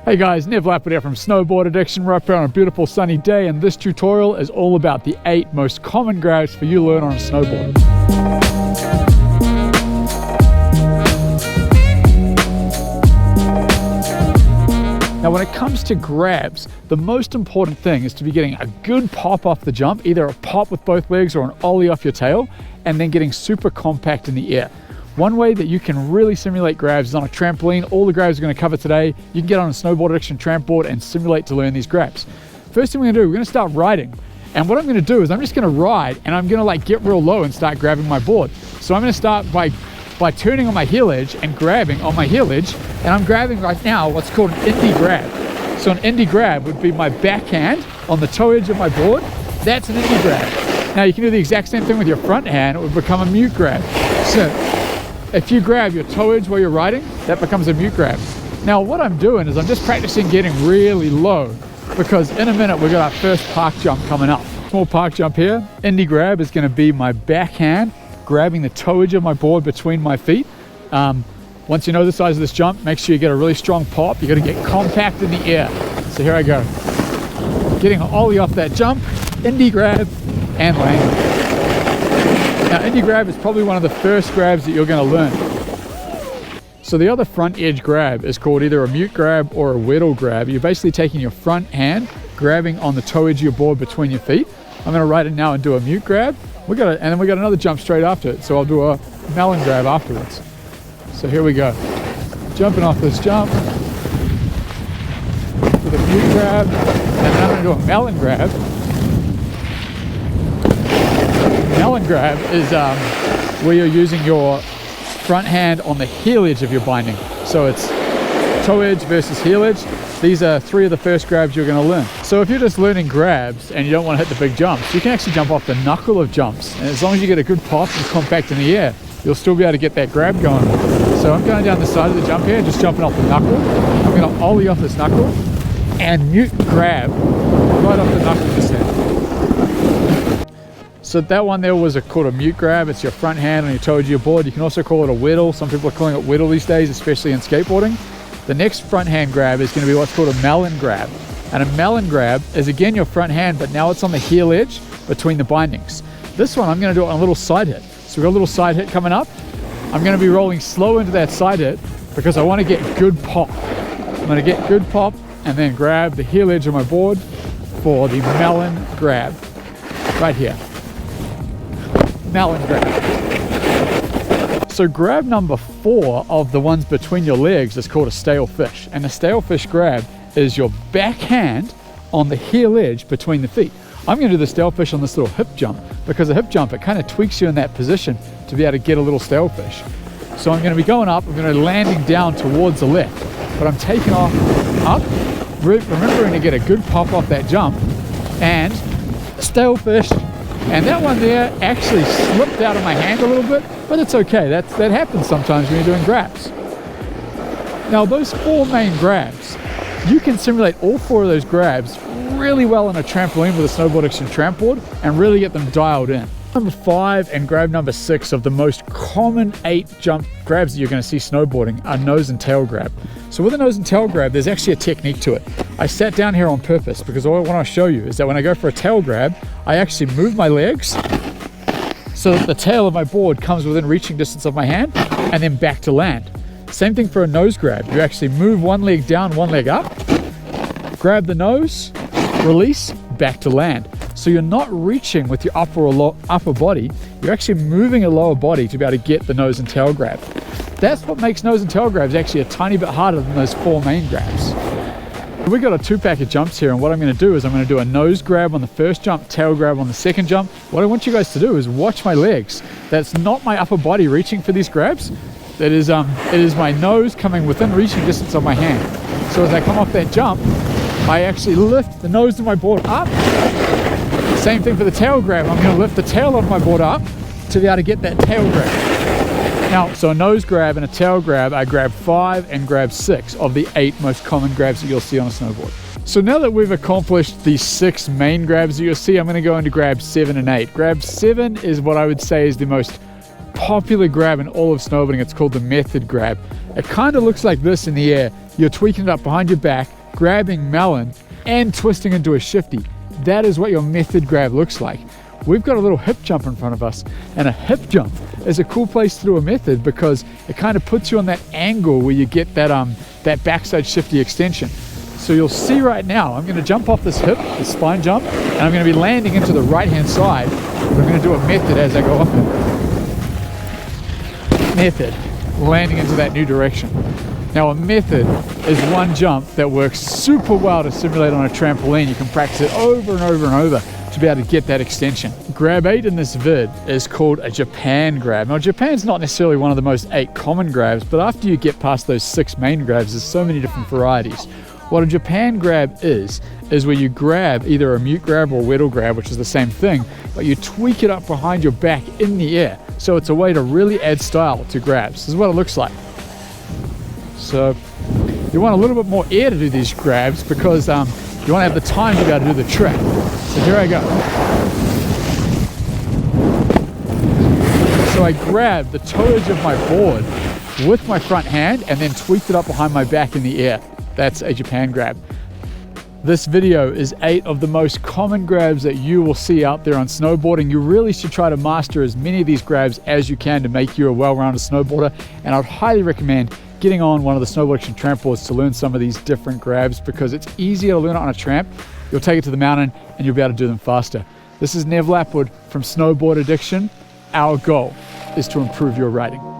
Hey guys, Nev Lappert here from Snowboard Addiction. We're up here on a beautiful sunny day, and this tutorial is all about the 8 most common grabs for you to learn on a snowboard. Now when it comes to grabs, the most important thing is to be getting a good pop off the jump, either a pop with both legs or an ollie off your tail, and then getting super compact in the air. One way that you can really simulate grabs is on a trampoline. All the grabs we're going to cover today, you can get on a Snowboard Addiction tramp board and simulate to learn these grabs. First thing we're going to do, we're going to start riding. And what I'm going to do is I'm just going to ride, and I'm going to get real low and start grabbing my board. So I'm going to start by turning on my heel edge and grabbing on my heel edge. And I'm grabbing right now what's called an indie grab. So an indie grab would be my backhand on the toe edge of my board. That's an indie grab. Now you can do the exact same thing with your front hand. It would become a mute grab. So if you grab your toe edge while you're riding, that becomes a mute grab. Now what I'm doing is I'm just practicing getting really low, because in a minute we've got our first park jump coming up. Small park jump here. Indie grab is going to be my backhand grabbing the toe edge of my board between my feet. Once you know the size of this jump, make sure you get a really strong pop. You got to get compact in the air. So here I go. Getting an ollie off that jump, indie grab, and land. Now indie grab is probably one of the first grabs that you're going to learn. So the other front edge grab is called either a mute grab or a whittle grab. You're basically taking your front hand, grabbing on the toe edge of your board between your feet. I'm going to ride it now and do a mute grab. And then we got another jump straight after it. So I'll do a melon grab afterwards. So here we go. Jumping off this jump with a mute grab, and then I'm going to do a melon grab. Melon grab is where you're using your front hand on the heel edge of your binding. So it's toe edge versus heel edge. These are 3 of the first grabs you're going to learn. So if you're just learning grabs and you don't want to hit the big jumps, you can actually jump off the knuckle of jumps. And as long as you get a good pop and compact in the air, you'll still be able to get that grab going. So I'm going down the side of the jump here, just jumping off the knuckle. I'm going to ollie off this knuckle and mute grab right off the knuckle just there. So that one there was called a mute grab. It's your front hand on your toe edge of your board. You can also call it a whittle. Some people are calling it whittle these days, especially in skateboarding. The next front hand grab is going to be what's called a melon grab. And a melon grab is again your front hand, but now it's on the heel edge between the bindings. This one I'm going to do it on a little side hit. So we've got a little side hit coming up. I'm going to be rolling slow into that side hit because I want to get good pop. I'm going to get good pop and then grab the heel edge of my board for the melon grab. Right here. Melon grab. So grab number 4 of the ones between your legs is called a stalefish. And the stalefish grab is your backhand on the heel edge between the feet. I'm going to do the stalefish on this little hip jump, because a hip jump, it kind of tweaks you in that position to be able to get a little stalefish. So I'm going to be going up, I'm going to be landing down towards the left, but I'm taking off up, remembering to get a good pop off that jump, and stalefish. And that one there actually slipped out of my hand a little bit, but it's okay. That happens sometimes when you're doing grabs. Now those 4 main grabs, you can simulate all 4 of those grabs really well on a trampoline with a Snowboard Addiction tramp board and really get them dialed in. Number 5 and grab number 6 of the most common 8 jump grabs that you're going to see snowboarding are nose and tail grab. So with a nose and tail grab, there's actually a technique to it. I sat down here on purpose because all I want to show you is that when I go for a tail grab, I actually move my legs so that the tail of my board comes within reaching distance of my hand and then back to land. Same thing for a nose grab. You actually move one leg down, one leg up, grab the nose, release, back to land. So you're not reaching with your upper body, you're actually moving a lower body to be able to get the nose and tail grab. That's what makes nose and tail grabs actually a tiny bit harder than those 4 main grabs. We've got a 2-pack of jumps here, and what I'm going to do is I'm going to do a nose grab on the first jump, tail grab on the second jump. What I want you guys to do is watch my legs. That's not my upper body reaching for these grabs. It is my nose coming within reaching distance of my hand. So as I come off that jump, I actually lift the nose of my board up. Same thing for the tail grab. I'm going to lift the tail of my board up to be able to get that tail grab. Now, so a nose grab and a tail grab, I grab 5 and grab 6 of the 8 most common grabs that you'll see on a snowboard. So now that we've accomplished the 6 main grabs that you'll see, I'm going to go into grab 7 and 8. Grab 7 is what I would say is the most popular grab in all of snowboarding. It's called the method grab. It kind of looks like this in the air. You're tweaking it up behind your back, grabbing melon, and twisting into a shifty. That is what your method grab looks like. We've got a little hip jump in front of us, and a hip jump is a cool place to do a method because it kind of puts you on that angle where you get that backside shifty extension. So you'll see right now, I'm going to jump off this hip, the spine jump, and I'm going to be landing into the right-hand side. But I'm going to do a method as I go up it. Method, landing into that new direction. Now a method is one jump that works super well to simulate on a trampoline. You can practice it over and over and over to be able to get that extension. Grab 8 in this vid is called a Japan grab. Now Japan's not necessarily one of the most 8 common grabs, but after you get past those 6 main grabs, there's so many different varieties. What a Japan grab is where you grab either a mute grab or weddle grab, which is the same thing, but you tweak it up behind your back in the air. So it's a way to really add style to grabs. This is what it looks like. So you want a little bit more air to do these grabs because you want to have the time to be able to do the trick. So here I go. So I grab the toe edge of my board with my front hand and then tweaked it up behind my back in the air. That's a Japan grab. This video is 8 of the most common grabs that you will see out there on snowboarding. You really should try to master as many of these grabs as you can to make you a well-rounded snowboarder. And I'd highly recommend getting on one of the Snowboard Action tramp boards to learn some of these different grabs because it's easier to learn it on a tramp. You'll take it to the mountain and you'll be able to do them faster. This is Nev Lapwood from Snowboard Addiction. Our goal is to improve your riding.